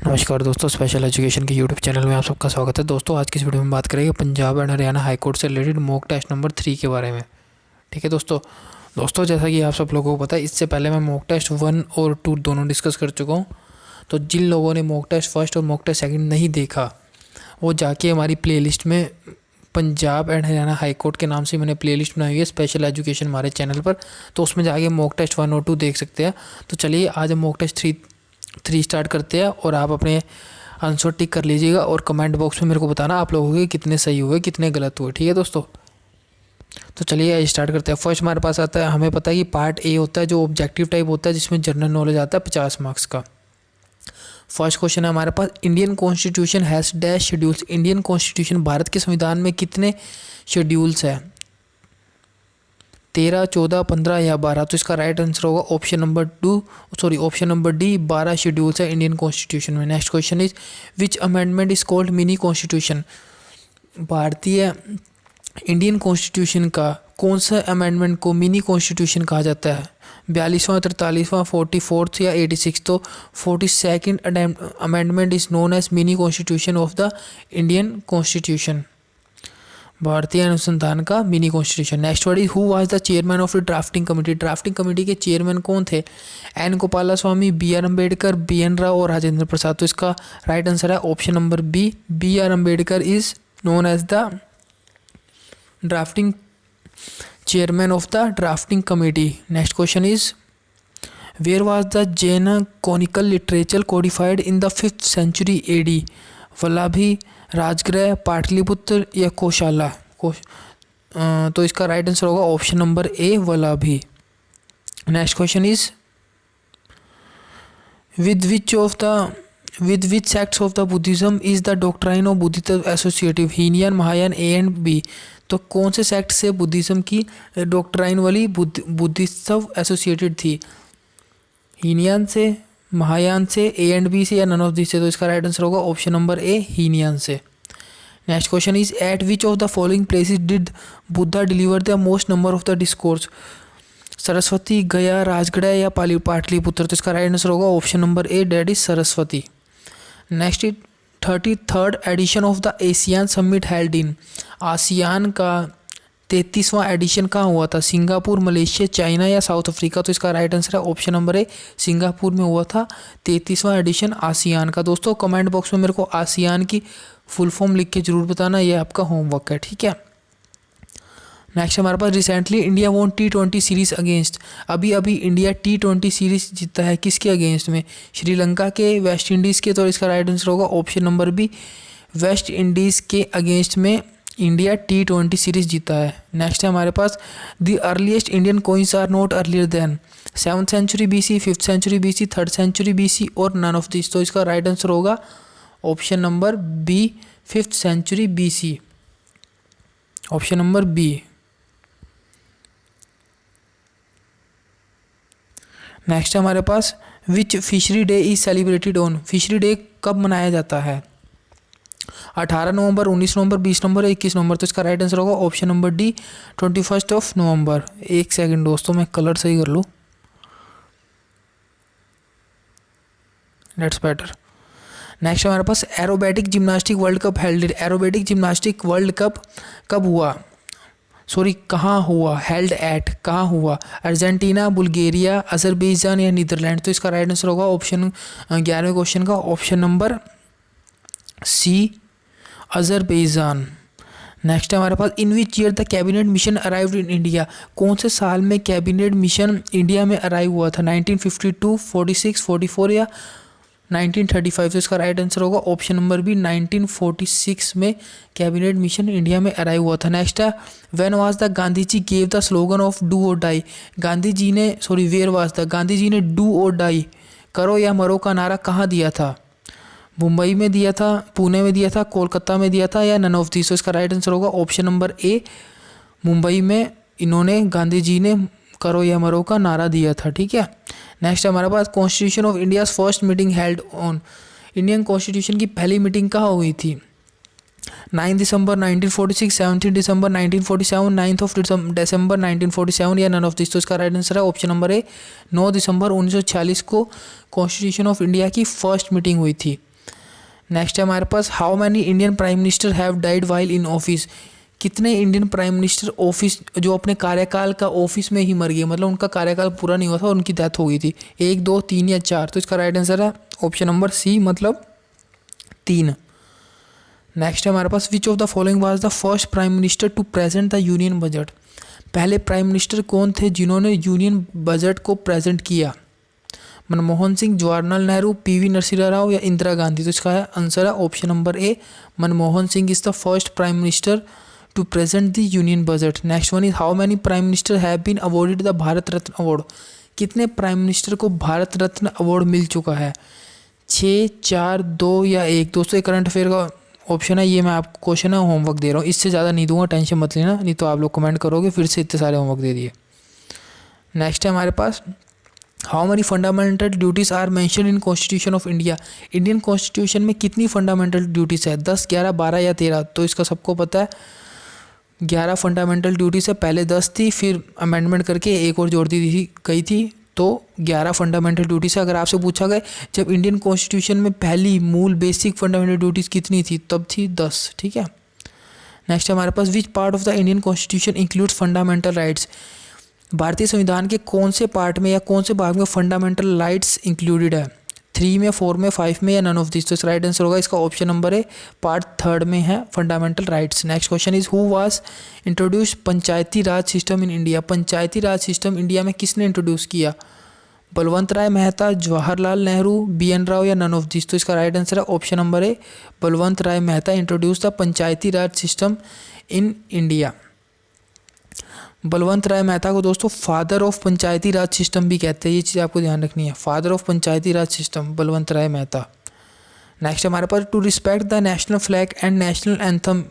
नमस्कार दोस्तों, special education के यूट्यूब चैनल में आप सबका स्वागत है। दोस्तों आज की इस वीडियो में बात करेंगे Punjab and Haryana high court से रिलेटेड मॉक टेस्ट नंबर 3 के बारे में। ठीक है दोस्तों जैसा कि आप सब लोगों को पता है, इससे पहले मैं मॉक टेस्ट 1 और 2 दोनों डिस्कस कर चुका हूँ। तो जिन लोगों ने मॉक टेस्ट फर्स्ट और मॉक टेस्ट सेकंड नहीं देखा, वो जाके हमारी प्लेलिस्ट में Punjab and Haryana high court के नाम से मैंने प्लेलिस्ट बनाई हुई है स्पेशल एजुकेशन हमारे चैनल पर। तो उसमें जाके मॉक टेस्ट 1 और 2 देख सकते हैं। तो चलिए आज हम मॉक टेस्ट 3 स्टार्ट करते हैं और आप अपने आंसर टिक कर लीजिएगा और कमेंट बॉक्स में मेरे को बताना आप लोगों के कितने सही हुए कितने गलत हुए। ठीक है दोस्तों, तो चलिए स्टार्ट करते हैं। फर्स्ट हमारे पास आता है, हमें पता है कि पार्ट ए होता है जो ऑब्जेक्टिव टाइप होता है, जिसमें जनरल नॉलेज आता है 50 मार्क्स का। फर्स्ट क्वेश्चन है हमारे पास, Indian constitution has dash schedules. Indian constitution Bharat के संविधान में कितने शेड्यूल्स है? 13, 14, 15 या 12। तो इसका राइट आंसर होगा ऑप्शन नंबर डी, 12 शेड्यूल्स है इंडियन कॉन्स्टिट्यूशन में। Next question is, which amendment is called mini constitution. भारतीय इंडियन कॉन्स्टिट्यूशन का कौन सा अमेंडमेंट को मिनी कॉन्स्टिट्यूशन कहा जाता है? 42वां, 43वां, 44th या 86। तो 42nd amendment is known as mini constitution of the Indian constitution, भारतीय अनुसंधान का mini constitution. Next word is, who was the chairman of the drafting committee. Drafting committee के चेयरमैन कौन थे? N Gopalaswami, B R Ambedkar, B N Rau और राजेंद्र प्रसाद। तो इसका right answer है option number B R Ambedkar is known as the drafting chairman of the drafting committee. Next question is, where was the Jain canonical literature codified in the 5th century AD। Vallabhi, Rajgriha, Pataliputra या कोशाला। तो इसका right answer होगा option number A, Vallabhi. Next question is, with which sects of the Buddhism is the doctrine of Buddhism associative? Hinayana, Mahayana, A and B. तो कौन से sect से Buddhism की doctrine वाली बुद्धिज्म एसोसिएटेड थी? हीनयान से, महायान से, ए एंड बी से या नन ऑफ दिस से। तो इसका राइट आंसर होगा ऑप्शन नंबर ए, हीनयान से। Next question is, at which of the following places did Buddha deliver the most number of the discourse. Saraswati, Gaya, Rajgarh या पाटलिपुत्र। तो इसका राइट आंसर होगा option number A, that is Saraswati. Next is, 33rd edition of the ASEAN summit held in. ASEAN का 33वां एडिशन कहाँ हुआ था? सिंगापुर, मलेशिया, चाइना या साउथ अफ्रीका। तो इसका राइट आंसर है ऑप्शन नंबर ए, सिंगापुर में हुआ था 33वां एडिशन आसियान का। दोस्तों कमेंट बॉक्स में मेरे को आसियान की फुल फॉर्म लिख के जरूर बताना, ये आपका होमवर्क है। ठीक है, नेक्स्ट हमारे पास, recently India won T20 series against. अभी इंडिया T20 सीरीज जीता है, किसके अगेंस्ट में? श्रीलंका के, वेस्ट इंडीज़ के। तो इसका राइट आंसर होगा option number B, West Indies के अगेंस्ट में इंडिया T20 सीरीज जीता है। नेक्स्ट है हमारे पास, the earliest Indian coins are not earlier than 7th century BC, 5th century BC, 3rd century BC और नन ऑफ दिस। तो इसका राइट आंसर होगा option number B, 5th century BC, option number B. Next है हमारे पास, which fishery day is celebrated on. Fishery day कब मनाया जाता है? 18 नवंबर, 19 नवंबर, 20 नवंबर, 21 नवंबर। तो इसका राइट आंसर होगा ऑप्शन नंबर डी, 21 नवंबर। एक सेकंड दोस्तों, मैं कलर सही कर लूँ, लेट्स बेटर। नेक्स्ट हमारे पास, aerobatic gymnastic world cup held. Aerobatic gymnastic world cup कब हुआ? कहाँ हुआ? हेल्ड एट, कहाँ हुआ? अर्जेंटीना, बुल्गारिया, अजरबैजान या नीदरलैंड। तो इसका राइट आंसर होगा ऑप्शन 11वें क्वेश्चन का option number C, Azerbaijan. Next है हमारे पास, in which year the cabinet mission arrived in India. कौन से साल में कैबिनेट मिशन इंडिया में अराइव हुआ था? 1952, 46, 44 या 1935। तो इसका राइट आंसर होगा ऑप्शन नंबर बी, 1946 में कैबिनेट मिशन इंडिया में अराइव हुआ था। नेक्स्ट है, when was the Gandhi ji gave the slogan of do or die. Where was the Gandhi ji ने डू और डाई, करो या मरो का नारा कहाँ दिया था? मुंबई में दिया था, पुणे में दिया था, कोलकाता में दिया था या नन ऑफ दिस। तो इसका राइट आंसर होगा ऑप्शन नंबर ए, मुंबई में इन्होंने, गांधी जी ने करो या मरो का नारा दिया था। ठीक है, नेक्स्ट हमारे पास, constitution of India first meeting held on. Indian constitution की पहली मीटिंग कहाँ हुई थी? 9 दिसंबर 1946, 17 दिसंबर 1947, 9 दिसंबर 1947 या नन ऑफ दिस। तो इसका राइट आंसर है ऑप्शन नंबर ए, 9 दिसंबर 1946 को कॉन्स्टिट्यूशन ऑफ इंडिया की फर्स्ट मीटिंग हुई थी। नेक्स्ट है हमारे पास how many Indian prime minister have died while in office, कितने इंडियन प्राइम मिनिस्टर ऑफिस जो अपने कार्यकाल का ऑफिस में ही मर गए, मतलब उनका कार्यकाल पूरा नहीं हुआ था, उनकी डेथ हो गई थी, 1, 2, 3 या 4। तो इसका राइट आंसर है ऑप्शन नंबर सी, मतलब 3। नेक्स्ट है हमारे पास which of the following was the first prime minister to present the union budget, पहले प्राइम मिनिस्टर कौन थे जिन्होंने यूनियन बजट को प्रेजेंट किया, मनमोहन सिंह, जवाहरलाल नेहरू, पीवी नरसिम्हा राव या इंदिरा गांधी। तो इसका आंसर है option number A, Manmohan Singh is the first prime minister to present the union budget. Next one is how many prime minister have been awarded the Bharat Ratna award, कितने प्राइम मिनिस्टर को Bharat Ratna award मिल चुका है, 6, 4, 2 या 1। दोस्तों ये करंट अफेयर का option है, ये मैं आपको क्वेश्चन है होमवर्क दे रहा हूँ, इससे ज़्यादा नहीं दूंगा, टेंशन मत लेना, नहीं तो आप लोग कमेंट करोगे फिर से इतने सारे होमवर्क दे दिए। नेक्स्ट है हमारे पास how many fundamental duties are mention in constitution of India, Indian constitution में कितनी फंडामेंटल ड्यूटीज़ है, 10, 11, 12 या 13। तो इसका सबको पता है 11 फंडामेंटल ड्यूटीज़ है, पहले 10 थी, फिर अमेंडमेंट करके एक और जोड़ दी गई थी, तो 11 फंडामेंटल ड्यूटीज़ है। अगर आपसे पूछा गया जब इंडियन कॉन्स्टिट्यूशन में पहली मूल बेसिक फंडामेंटल ड्यूटीज़ कितनी थी, तब थी 10। ठीक है। नेक्स्ट हमारे पास which part of the Indian constitution includes fundamental rights, भारतीय संविधान के कौन से पार्ट में या कौन से भाग में फंडामेंटल राइट्स इंक्लूडेड है, 3 में, 4 में, 5 में या नन ऑफ दिस। तो राइट आंसर होगा इसका ऑप्शन नंबर ए, पार्ट 3 में है fundamental rights. Next question is who was introduce Panchayati Raj system in India, Panchayati Raj system India में किसने इंट्रोड्यूस किया, बलवंत राय मेहता, जवाहरलाल नेहरू, BN राव या नन ऑफ दिस। तो इसका राइट आंसर है option number A, Balwant Rai Mehta introduce the Panchayati Raj system in India. Balwant Rai Mehta को दोस्तों father of Panchayati Raj system भी कहते हैं, ये चीज़ आपको ध्यान रखनी है, father of Panchayati Raj system Balwant Rai Mehta. Next हमारे पास to respect the national flag and national anthem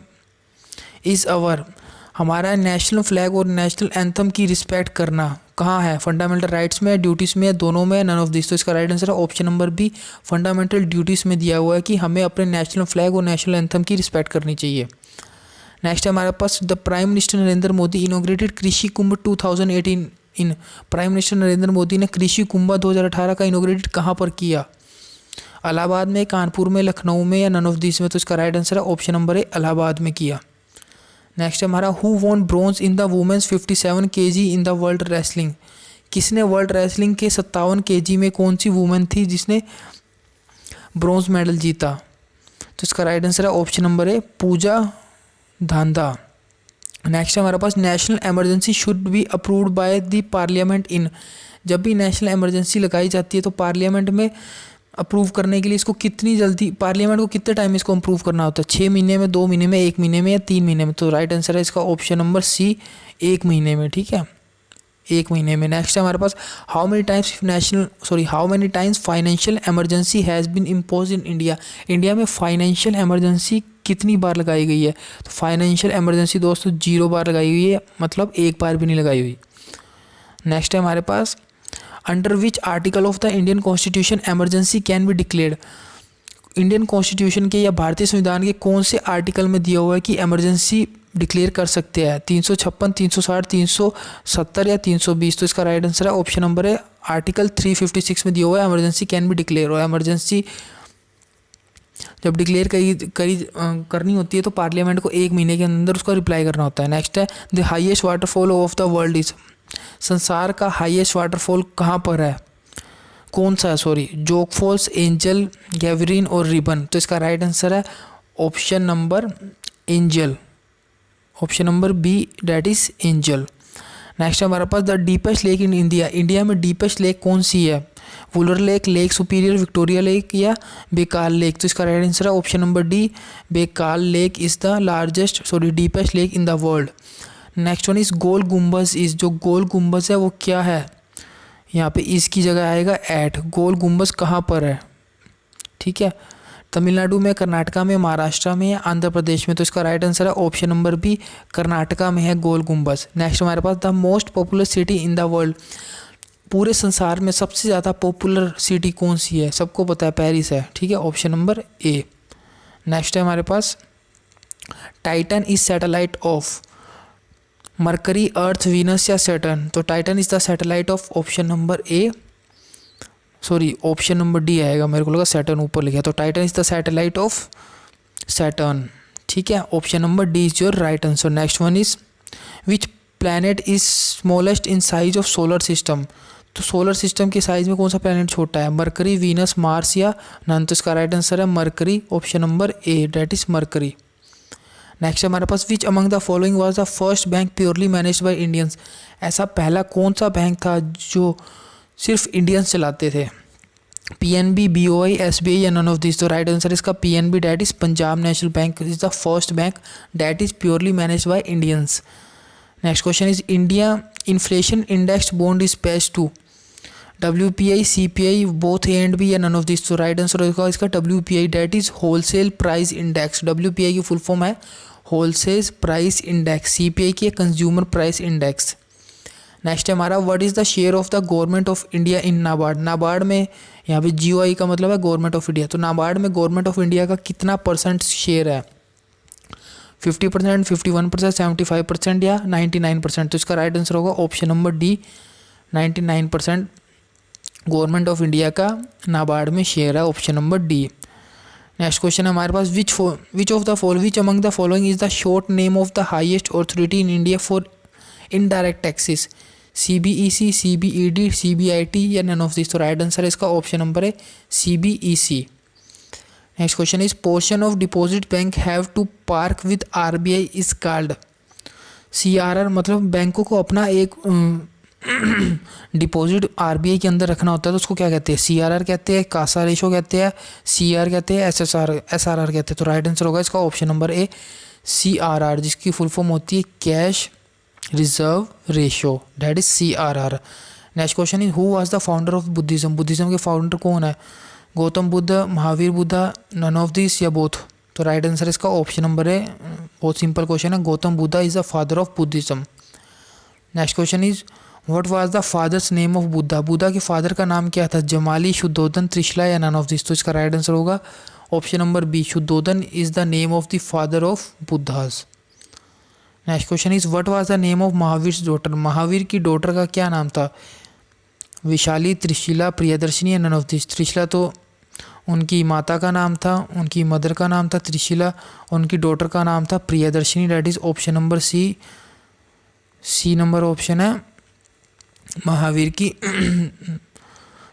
is our, हमारा नेशनल फ्लैग और नेशनल एंथम की रिस्पेक्ट करना कहाँ है, फंडामेंटल राइट्स में, ड्यूटीज़ में, दोनों में, नन ऑफ दिस। तो इसका राइट आंसर है option number B, fundamental duties में दिया हुआ है कि हमें अपने नेशनल फ्लैग और नेशनल एंथम की रिस्पेक्ट करनी चाहिए। नेक्स्ट है हमारे पास the prime minister Narendra Modi inaugurated Krishi Kumbh 2018 in, prime minister Narendra Modi ने कृषि कुंभ 2018 का इनोग्रेटेड कहाँ पर किया, इलाहाबाद में, कानपुर में, लखनऊ में या नन ऑफ दिस में। तो इसका राइट आंसर है ऑप्शन नंबर ए, इलाहाबाद में किया। नेक्स्ट है हमारा who won bronze in the women's 57 kg in the world wrestling, किसने वर्ल्ड रेसलिंग के 57 kg में कौन सी वुमेन थी जिसने ब्रॉन्ज मेडल जीता। तो इसका राइट आंसर है option number A, Pooja Dhanda. Next है हमारे पास national emergency should be approved by the parliament in, जब भी नेशनल इमरजेंसी लगाई जाती है तो पार्लियामेंट में अप्रूव करने के लिए इसको कितनी जल्दी, पार्लियामेंट को कितने टाइम इसको अप्रूव करना होता है, 6 महीने में, 2 महीने में, 1 महीने में या 3 महीने में। तो राइट आंसर है इसका ऑप्शन नंबर सी, 1 महीने में। ठीक है, 1 महीने में। नेक्स्ट है हमारे पास how many times financial emergency has been impose in India, India में फाइनेंशियल इमरजेंसी कितनी बार लगाई गई है। तो फाइनेंशियल इमरजेंसी दोस्तों 0 बार लगाई हुई है, मतलब 1 बार भी नहीं लगाई हुई। नेक्स्ट है हमारे पास under which article of the Indian constitution emergency can be declared, Indian constitution के या भारतीय संविधान के कौन से आर्टिकल में दिया हुआ है कि इमरजेंसी डिक्लेयर कर सकते हैं, 356, 360, 370 या 320। तो इसका राइट आंसर है ऑप्शन नंबर है आर्टिकल 356 में दिया हुआ है इमरजेंसी कैन बी डिक्लेयर, और इमरजेंसी जब डिक्लेयर करनी होती है तो पार्लियामेंट को 1 महीने के अंदर उसका रिप्लाई करना होता है। नेक्स्ट है the highest waterfall of the world is, संसार का हाईएस्ट वाटरफॉल कहाँ पर है, कौन सा है, जोग फॉल्स, एंजल, गैवरीन और रिबन। तो इसका राइट आंसर है option number angel, option number B, that is angel. Next हमारे पास the deepest lake in India, India में डीपेस्ट लेक कौन सी है, Wular lake, lake Superior, Victoria lake या बेकाल लेक। तो इसका राइट आंसर है option number D, Baikal lake is the deepest lake in the world. Next one is Gol Gumbaz is, जो गोल गुम्बज है वो क्या है, यहाँ पे इसकी जगह आएगा एट, गोल गुम्बज कहाँ पर है। ठीक है, तमिलनाडु में, कर्नाटका में, महाराष्ट्र में या आंध्र प्रदेश में। तो इसका राइट आंसर है ऑप्शन नंबर बी, कर्नाटका में है गोल गुम्बज। नेक्स्ट हमारे पास the most popular city in the world, पूरे संसार में सबसे ज़्यादा पॉपुलर सिटी कौन सी है, सबको पता है पेरिस है। ठीक है, ऑप्शन नंबर ए। नेक्स्ट है हमारे पास Titan is satellite of Mercury, Earth, Venus या सैटर्न। तो Titan is the satellite of option number A, sorry option number D आएगा, मेरे को लगा सैटर्न ऊपर लिखा, तो Titan is the satellite of Saturn. ठीक है, option number D is your right answer. Next one is which planet is smallest in size of solar system. तो सोलर सिस्टम के साइज में कौन सा प्लैनेट छोटा है, मरकरी, वीनस, मार्स या नन। तो इसका राइट आंसर है Mercury, option number A, that is Mercury. Next हमारे पास which among the following was the first bank purely managed by Indians. ऐसा पहला कौन सा बैंक था जो सिर्फ इंडियंस चलाते थे, पीएनबी, बीओआई, एसबीआई या नन ऑफ दिस। तो राइट आंसर इसका PNB, that is Punjab national bank is the first bank that is purely managed by Indians. Next question is India inflation index bond is pegged to, WPI, CPI, both A and B या none of this. तो right answer होगा इसका WPI, that is wholesale price index. WPI की full form है wholesale price index, CPI की consumer price index. Next है हमारा what is the share of the government of India in NABARD. NABARD में यहाँ पे GOI का मतलब है गवर्नमेंट ऑफ इंडिया, तो नाबार्ड में गवर्नमेंट ऑफ इंडिया का कितना परसेंट शेयर है, 50%, 51%, 75% या 99%। तो इसका राइट आंसर होगा option number D, 99% government of India का नाबार्ड में शेयर है, option number D. Next question है हमारे पास which among the following is the short name of the highest authority in India for indirect taxes, CBEC, CBED, CBIT या none of this. तो right answer है इसका option number है CBEC। Next question is portion of deposit bank have to park with RBI is called. CRR मतलब बैंकों को अपना एक डिपॉजिट RBI के अंदर रखना होता है, तो उसको क्या कहते हैं, CRR कहते हैं, कासा रेशो कहते हैं, CR कहते हैं, SRR कहते हैं। तो राइट आंसर होगा इसका ऑप्शन नंबर ए, CRR, जिसकी फुल फॉर्म होती है cash reserve ratio, that is CRR। Next question is who was the founder of Buddhism. Buddhism के फाउंडर कौन है, Gautam Buddh, Mahavir Buddha, none of this या बोथ। तो राइट आंसर इसका ऑप्शन नंबर है, बहुत सिंपल क्वेश्चन है, Gautam Buddha is the father of Buddhism. Next question is what was the father's name of Buddha. Buddha के फादर का नाम क्या था, जमाली, शुद्धोधन, त्रिशला या नन ऑफ दिस। तो इसका राइट आंसर होगा option number B, Shuddhodana is the name of the father of Buddha's. Next question is what was the name of Mahavir daughter. Mahavir की डॉटर का क्या नाम था, विशाली, त्रिशिला, प्रियदर्शनी या नन ऑफ दिस। त्रिशिला तो उनकी माता का नाम था, उनकी मदर का नाम था त्रिशिला, उनकी डॉटर का नाम था Priyadarshini, that is option number C number option है महावीर की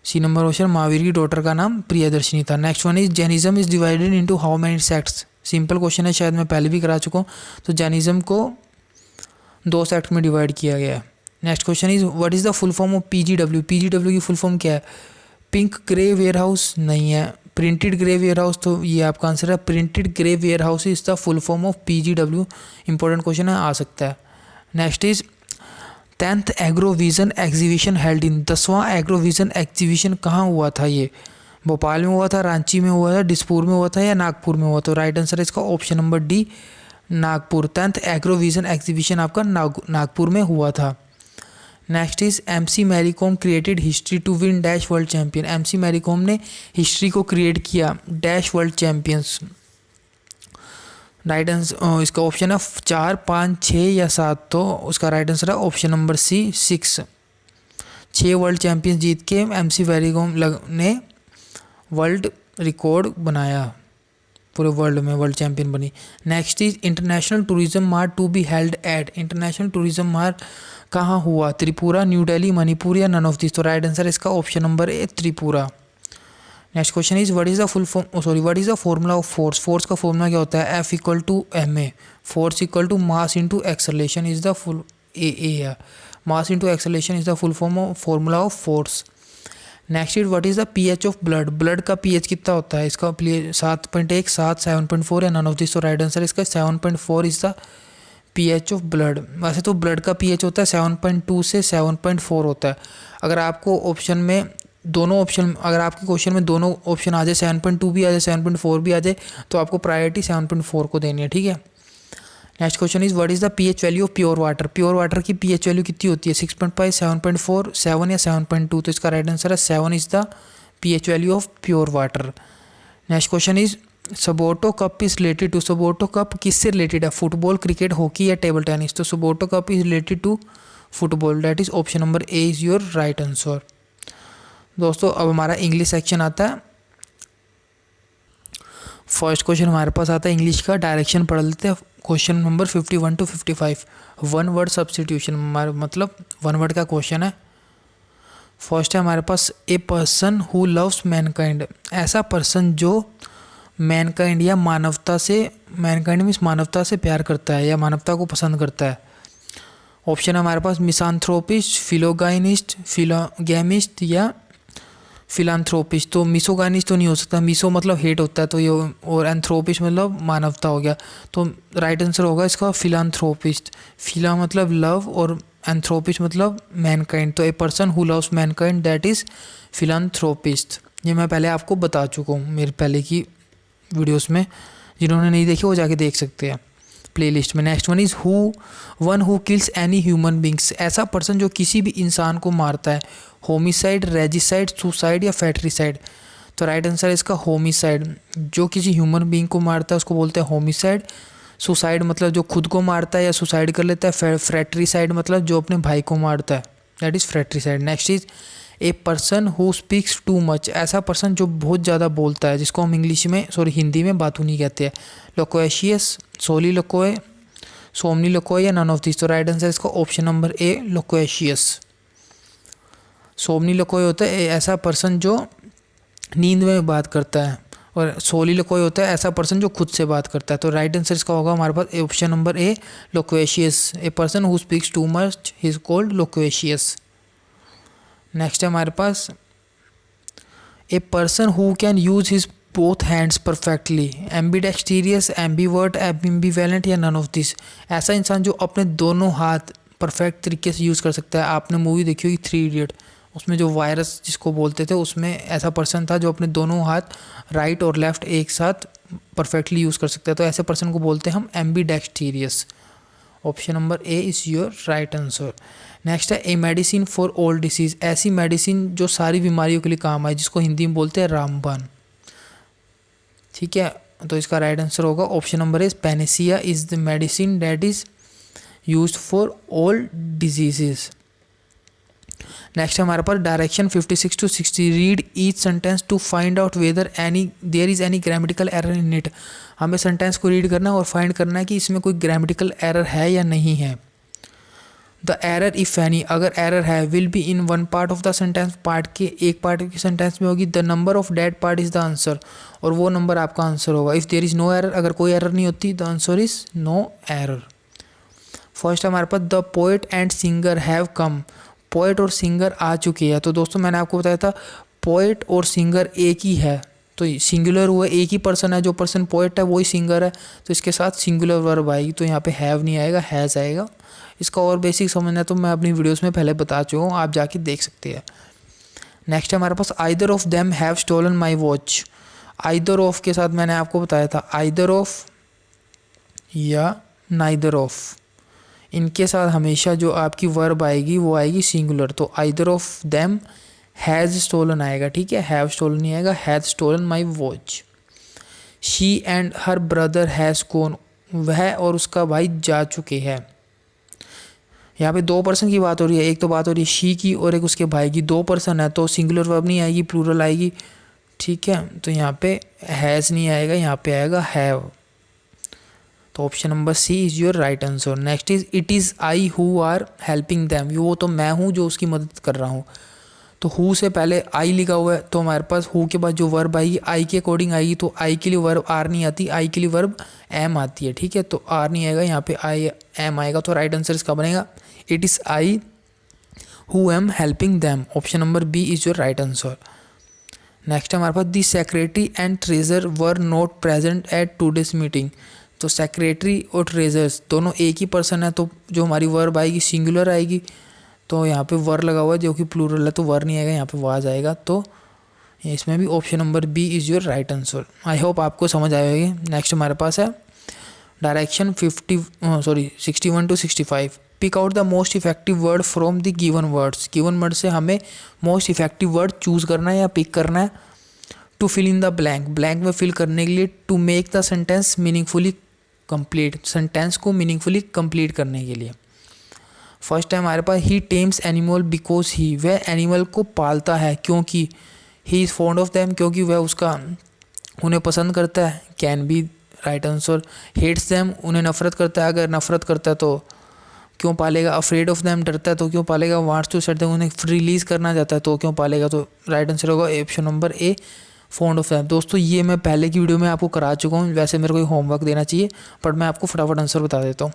सी नंबर ऑप्शन महावीर की डॉटर का नाम प्रियदर्शनी था। Next one is Jainism is divided into how many sects. Simple question है, शायद मैं पहले भी करा चुका हूँ। तो जैनिज्म को 2 सेक्ट में डिवाइड किया गया है। Next question is what is the full form of PGW। PGW की फुल फॉर्म क्या है, पिंक ग्रे वेयर हाउस नहीं है, प्रिंटेड ग्रे वेयर हाउस, तो ये आपका आंसर है printed grey ware house is the full form of PGW। Important question है, आ सकता है। Next is 10th Agrovision exhibition held in. 10वां एग्रोविजन एग्जीबिशन कहाँ हुआ था, ये भोपाल में हुआ था, रांची में हुआ था, दिसपुर में हुआ था या नागपुर में हुआ। तो राइट आंसर है इसका option number D, Nagpur. 10th Agrovision exhibition आपका नागपुर में हुआ था। Next is MC Mary Kom created history to win dash world champion. MC Mary Kom ने हिस्ट्री को क्रिएट किया dash world champions. Right answer इसका ऑप्शन है 4, 5, 6 या 7। तो उसका राइट आंसर है option number C, 6। 6 world champions जीत के MC मैरी कॉम ने वर्ल्ड रिकॉर्ड बनाया, पूरे वर्ल्ड में वर्ल्ड चैंपियन बनी। Next is international tourism mart to be held at. International tourism mart कहाँ हुआ, त्रिपुरा, न्यू दिल्ली, मणिपुर या नन ऑफ दिस। तो राइट आंसर इसका option number A, Tripura. Next question is what is the formula of force. Force का formula क्या होता है, F = ma। Force = mass into acceleration is the full है, mass into acceleration is the full formula of force. Next is what is the pH of blood. Blood का pH कितना होता है, इसका 7.1, 7, 7.4 या नन ऑफ दिस। तो right answer इसका 7.4 is the pH of blood. वैसे तो ब्लड का pH होता है 7.2 से 7.4 होता है। अगर आपको ऑप्शन में दोनों ऑप्शन, अगर आपके क्वेश्चन में दोनों ऑप्शन आ जाए, 7.2 भी आ जाए, 7.4 भी आ जाए, तो आपको प्रायोरिटी 7.4 को देनी है, ठीक है। Next question is what is the pH value of pure water. Pure water की pH वैल्यू कितनी होती है, 6.5, 7.4, 7 या 7.2। तो इसका राइट आंसर है 7 is the pH value of pure water. Next question is Subroto cup is related to. Subroto cup किससे related है, फुटबॉल, क्रिकेट, हॉकी या टेबल टेनिस। तो Subroto cup is related to football, that is option number A is your right answer. दोस्तों अब हमारा English section आता है। First question हमारे पास आता है इंग्लिश का, डायरेक्शन पढ़ लेते हैं। Question number 51 to 55, one word substitution, हमारा मतलब वन वर्ड का क्वेश्चन है। फर्स्ट है हमारे पास a person who loves mankind, ऐसा पर्सन जो मैनकाइंड या मानवता से, मैनकाइंड मीन्स मानवता से प्यार करता है या मानवता को पसंद करता है। ऑप्शन है हमारे पास मिसांथ्रोपिस्ट, फिलोगाइनिस्ट, फिलोगैमिस्ट या फिलांथ्रोपिस्ट। तो मिसोगाइनिस्ट तो नहीं हो सकता, मिसो मतलब हेट होता है तो ये, और एंथ्रोपिस्ट मतलब मानवता हो गया। तो राइट आंसर होगा इसका फिलांथ्रोपिस्ट। फिला मतलब लव और एंथ्रोपिस्ट मतलब मैनकाइंड। तो ए person who loves Mankind that is philanthropist. ये मैं पहले आपको बता चुका हूँ मेरे पहले की वीडियोस में, जिन्होंने नहीं देखी वो जाके देख सकते हैं प्लेलिस्ट में। Next one is one who kills any human beings, ऐसा पर्सन जो किसी भी इंसान को मारता है। होमिसाइड, रेजिसाइड, सुसाइड या फैट्रिसाइड। तो राइट आंसर है इसका होमिसाइड। जो किसी ह्यूमन बींग को मारता है उसको बोलते हैं होमिसाइड। सुसाइड मतलब जो खुद को मारता है या सुसाइड कर लेता है। फ्रैट्रिसाइड मतलब जो अपने भाई को मारता है, that is fratricide. Next is a person who speaks too much, ऐसा पर्सन जो बहुत ज़्यादा बोलता है, जिसको हम इंग्लिश में हिंदी में बातूनी कहते हैं। लोक्वेशियस, सोलिलोक्वे, सोमनिलोक्वे या नन ऑफ दिस। तो राइट आंसर इसका ऑप्शन नंबर ए लोक्वेशियस। सोमनिलोक्वे होता है ऐसा पर्सन जो नींद में बात करता है, और सोलिलोक्वे होता है ऐसा पर्सन जो खुद से बात करता है। तो राइट आंसर इसका होगा हमारे पास option number A loquacious. A person who speaks too much he is called loquacious. Next है हमारे पास a person who can use his both hands perfectly, ambidextrous, ambivert, ambivalent या नन ऑफ दिस। ऐसा इंसान जो अपने दोनों हाथ परफेक्ट तरीके से यूज़ कर सकता है। आपने मूवी देखी होगी 3 इडियट, उसमें जो वायरस जिसको बोलते थे, उसमें ऐसा पर्सन था जो अपने दोनों हाथ राइट और लेफ्ट एक साथ परफेक्टली यूज़ कर सकता है। तो ऐसे पर्सन को बोलते हैं हम ambidextrous. Option number A is your right answer. Next है a medicine for all disease, ऐसी मेडिसिन जो सारी बीमारियों के लिए काम आए, जिसको हिंदी में बोलते हैं रामबाण। ठीक है, तो इसका राइट आंसर होगा option number A panacea is the medicine that is used for all diseases. Next हमारे पास direction 56 to 60, read each sentence to find out whether there is any grammatical error in it. हमें sentence को read करना है और find करना है कि इसमें कोई ग्रामेटिकल एरर है या नहीं है। द एरर इफ एनी, अगर एरर है, will be in one part of the sentence, part के एक पार्ट के सेंटेंस में होगी। The number of that part is the answer, और वो नंबर आपका आंसर होगा। If there is no error, अगर कोई एरर नहीं होती, the answer is no error. First हमारे पास the poet and singer have come, poet और सिंगर आ चुके हैं। तो दोस्तों मैंने आपको बताया था पोएट और सिंगर एक ही है, तो सिंगुलर हुआ, एक ही पर्सन है। जो पर्सन पोएट है वही सिंगर है, तो इसके साथ सिंगुलर वर्ब आएगी। तो यहाँ पे हैव नहीं आएगा, हैज़ आएगा। इसका और बेसिक समझना है तो मैं अपनी वीडियोस में पहले बता चुका हूँ, आप जाके देख सकते हैं। नेक्स्ट है हमारे पास either of them have stolen my watch. Either of के साथ मैंने आपको बताया था आइदर ऑफ या नाइदर ऑफ, इनके साथ हमेशा जो आपकी वर्ब आएगी वो आएगी सिंगुलर। तो either of them has stolen आएगा, ठीक है, हैव स्टोलन नहीं आएगा, has stolen my watch. She and her brother has gone, वह और उसका भाई जा चुके हैं। यहाँ पे 2 पर्सन की बात हो रही है, एक तो बात हो रही है शी की और एक उसके भाई की। 2 पर्सन है तो सिंगुलर वर्ब नहीं आएगी, प्लूरल आएगी, ठीक है। तो यहाँ पे हैज़ नहीं आएगा, यहाँ पे आएगा हैव। तो option number C is your right answer. Next is it is I who are helping them, वो तो मैं हूँ जो उसकी मदद कर रहा हूँ। तो हु से पहले आई लिखा हुआ है, तो हमारे पास हु के बाद जो वर्ब आएगी आई के अकॉर्डिंग आएगी। तो आई के लिए वर्ब आर नहीं आती, आई के लिए वर्ब एम आती है, ठीक है। तो आर नहीं आएगा, यहाँ पे आई एम आएगा। तो राइट आंसर इसका बनेगा it is I who am helping them. Option number B is your right answer. Next है हमारे पास the secretary and treasurer were not present at today's meeting. तो सेक्रेटरी और ट्रेजर्स दोनों एक ही पर्सन है, तो जो हमारी वर्ब आएगी सिंगुलर आएगी। तो यहाँ पे वर लगा हुआ है जो कि प्लूरल है, तो वर नहीं आएगा, यहाँ पे वाज आएगा। तो इसमें भी option number B is your right answer. I hope आपको समझ आए होगी। नेक्स्ट हमारे पास है direction 61 to 65, pick out the most effective word from the given words. Given word से हमें मोस्ट इफेक्टिव वर्ड चूज़ करना है या पिक करना है। To fill in the blank, blank में फिल करने के लिए। To make the sentence meaningfully complete, sentence को मीनिंगफुली कंप्लीट करने के लिए। फर्स्ट है हमारे पास he tames animal because he, वह एनिमल को पालता है क्योंकि, he is fond of them, क्योंकि वह उसका उन्हें पसंद करता है, can be right answer. Hates them, उन्हें नफरत करता है, अगर नफरत करता है तो क्यों पालेगा। अफ्रेड ऑफ देम, डरता है तो क्यों पालेगा। वांट्स टू सेट देम, उन्हें रिलीज करना चाहता है तो क्यों पालेगा। तो राइट आंसर होगा option number A, fond of them. दोस्तों ये मैं पहले की वीडियो में आपको करा चुका हूँ, वैसे मेरे को होमवर्क देना चाहिए, बट मैं आपको फटाफट आंसर बता देता हूँ।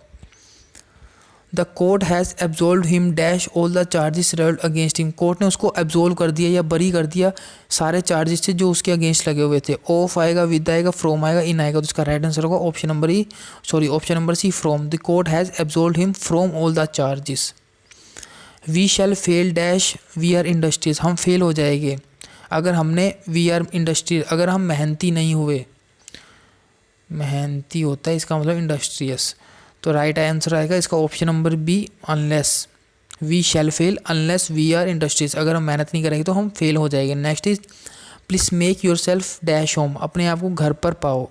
The court has absolve him dash all the charges levelled against him, court ने उसको एब्जॉल्व कर दिया या बरी कर दिया सारे चार्जेस से जो उसके अगेंस्ट लगे हुए थे। ऑफ आएगा, विद आएगा, फ्रॉम आएगा, इन आएगा, तो इसका राइट आंसर होगा option number C, from. The court has absolve him from all the charges. We shall fail dash we are industrious, हम फेल हो जाएंगे अगर हमने वी आर इंडस्ट्रीज, अगर हम मेहनती नहीं हुए, मेहनती होता है इसका मतलब इंडस्ट्रियस, तो राइट आंसर आएगा इसका option number B, unless. We shall fail unless we are industrious, अगर हम मेहनत नहीं करेंगे तो हम फेल हो जाएंगे। Next is please make your self dash home, अपने आप को घर पर पाओ।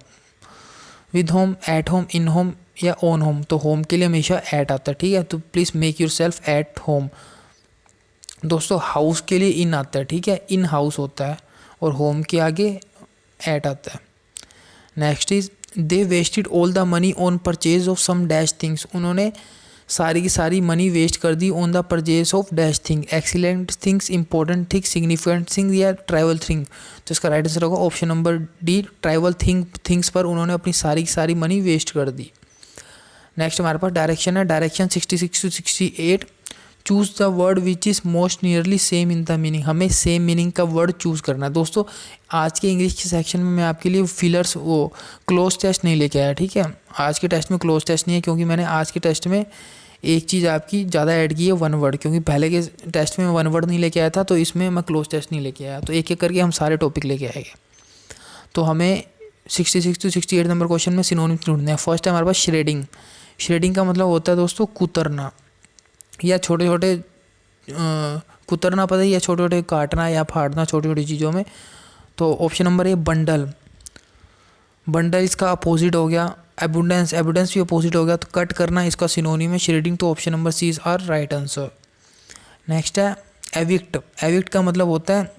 With home, at home, in home या ऑन होम, तो होम के लिए हमेशा एट आता है, ठीक है। तो please make your self at home. दोस्तों हाउस के लिए इन आता है, ठीक है, इन हाउस होता है, और होम के आगे एट आता है। Next is they wasted all the money on purchase of some dash things, उन्होंने सारी की सारी मनी वेस्ट कर दी on the purchase of dash thing, excellent things, important thing, significant thing या ट्रैवल थिंग। तो इसका राइट आंसर होगा option number D, travel things पर उन्होंने अपनी सारी की सारी मनी वेस्ट कर दी। नेक्स्ट हमारे पास डायरेक्शन है, direction 66 to 68। Choose the word which is most nearly same in the meaning, हमें सेम मीनिंग का वर्ड चूज़ करना है। दोस्तों आज के इंग्लिश के सेक्शन में मैं आपके लिए फिलर्स वो क्लोज टेस्ट नहीं लेके आया, ठीक है। आज के टेस्ट में क्लोज टेस्ट नहीं है, क्योंकि मैंने आज के टेस्ट में एक चीज़ आपकी ज़्यादा ऐड की है, वन वर्ड, क्योंकि पहले के टेस्ट में वन वर्ड नहीं लेके आया था, तो इसमें मैं क्लोज टेस्ट नहीं लेके आया। तो एक एक करके हम सारे टॉपिक लेके आएंगे। तो हमें 66 to 68 नंबर क्वेश्चन में सिनोनिम्स ढूंढने हैं। फर्स्ट है हमारे पास श्रेडिंग। श्रेडिंग का मतलब होता है दोस्तों कुतरना, या छोटे छोटे कुतरना पता है, या छोटे छोटे काटना या फाड़ना छोटी छोटी चीज़ों में। तो ऑप्शन नंबर ए बंडल, बंडल इसका अपोजिट हो गया। एबुडेंस, एबुडेंस भी अपोजिट हो गया। तो कट करना इसका सिनोनिम है श्रेडिंग, तो option number C is our right answer. Next है एविक्ट। एविक्ट का मतलब होता है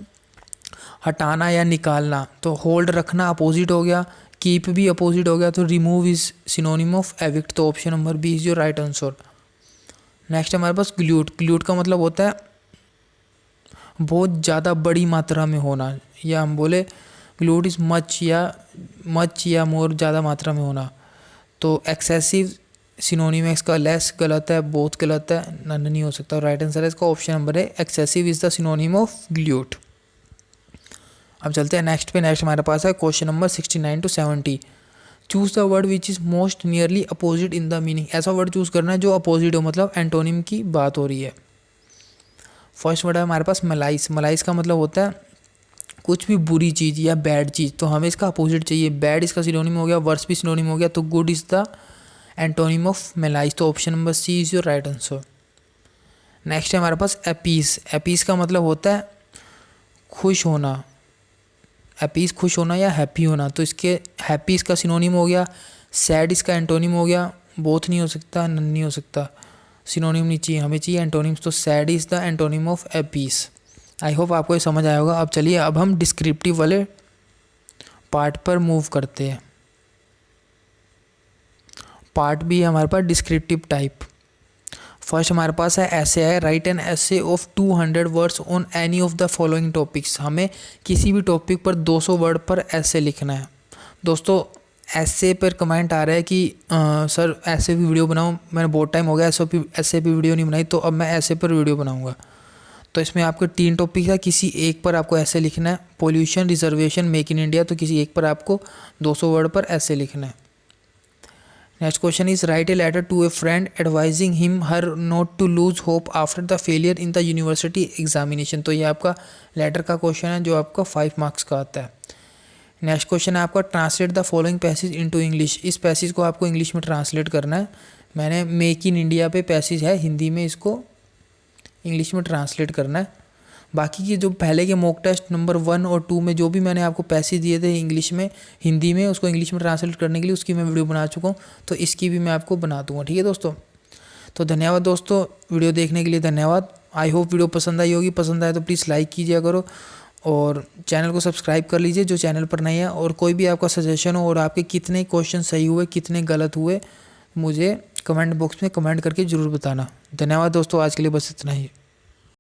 हटाना या निकालना, तो होल्ड रखना अपोजिट हो गया, कीप भी अपोजिट हो गया, तो remove is synonym of evict, तो option number B is your right answer. Next हमारे पास ग्ल्यूट। ग्ल्यूट का मतलब होता है बहुत ज़्यादा बड़ी मात्रा में होना, या हम बोले ग्ल्यूट इज मच या मोर, ज़्यादा मात्रा में होना। तो एक्सेसिव सिनोनिम है इसका, लेस गलत है, बहुत गलत है, नन नहीं हो सकता। राइट आंसर है इसका ऑप्शन नंबर है excessive is the synonym of glut. अब चलते हैं नेक्स्ट पे। नेक्स्ट हमारे पास है question number 69 to 70। Choose the word which is most nearly opposite in the meaning, ऐसा वर्ड चूज़ करना है जो अपोजिट हो, मतलब एंटोनिम की बात हो रही है। फर्स्ट वर्ड है हमारे पास मलाइस। मलाइस का मतलब होता है कुछ भी बुरी चीज़ या बैड चीज़, तो हमें इसका अपोजिट चाहिए। बैड इसका सिनोनिम हो गया, वर्स भी सिनोनिम हो गया, तो good is the antonym of malaise, तो option number C is your right answer. Next है हमारे पास एपीस। एपीस का मतलब होता है खुश होना, एपीस खुश होना या हैप्पी होना, तो इसके हैप्पी इसका सिनोनिम हो गया, सैड इसका एंटोनिम हो गया, बोथ नहीं हो सकता, नन नहीं हो सकता, सिनोनिम नहीं चाहिए, हमें चाहिए एंटोनिम्स, तो sad is the antonym of apis. I hope आपको ये समझ आया होगा। अब चलिए अब हम डिस्क्रिप्टिव वाले पार्ट पर मूव करते हैं। पार्ट भी है हमारे पास डिस्क्रिप्टिव टाइप। फर्स्ट हमारे पास है ऐसे है, राइट एन ऐसे of 200 words on any of the following topics, हमें किसी भी टॉपिक पर 200 वर्ड पर ऐसे लिखना है। दोस्तों ऐसे पर कमेंट आ रहा है कि सर ऐसे भी वीडियो बनाऊं, मैंने बहुत टाइम हो गया ऐसे भी वीडियो नहीं बनाई, तो अब मैं ऐसे पर वीडियो बनाऊंगा। तो इसमें आपके 3 टॉपिक है, किसी एक पर आपको ऐसे लिखना है, pollution, reservation, make in India, तो किसी एक पर आपको 200 वर्ड पर ऐसे लिखना है। Next question is write a letter to a friend advising him her not to lose hope after the failure in the university examination, तो ये आपका लेटर का क्वेश्चन है जो आपका 5 मार्क्स का आता है। नेक्स्ट क्वेश्चन है आपका translate the following passage into English, इस पैसेज को आपको इंग्लिश में ट्रांसलेट करना है। मैंने मेक इन इंडिया पे पैसेज है हिंदी में, इसको इंग्लिश में ट्रांसलेट करना है। बाकी के जो पहले के मॉक टेस्ट नंबर 1 और 2 में जो भी मैंने आपको पैसेज दिए थे इंग्लिश में हिंदी में, उसको इंग्लिश में ट्रांसलेट करने के लिए उसकी मैं वीडियो बना चुका हूँ, तो इसकी भी मैं आपको बना दूँगा, ठीक है दोस्तों। तो धन्यवाद दोस्तों, वीडियो देखने के लिए धन्यवाद। आई होप वीडियो पसंद आई होगी। पसंद आए तो प्लीज़ लाइक कीजिए करो और चैनल को सब्सक्राइब कर लीजिए जो चैनल पर नहीं है। और कोई भी आपका सजेशन हो और आपके कितने क्वेश्चन सही हुए कितने गलत हुए मुझे कमेंट बॉक्स में कमेंट करके ज़रूर बताना। धन्यवाद दोस्तों, आज के लिए बस इतना ही।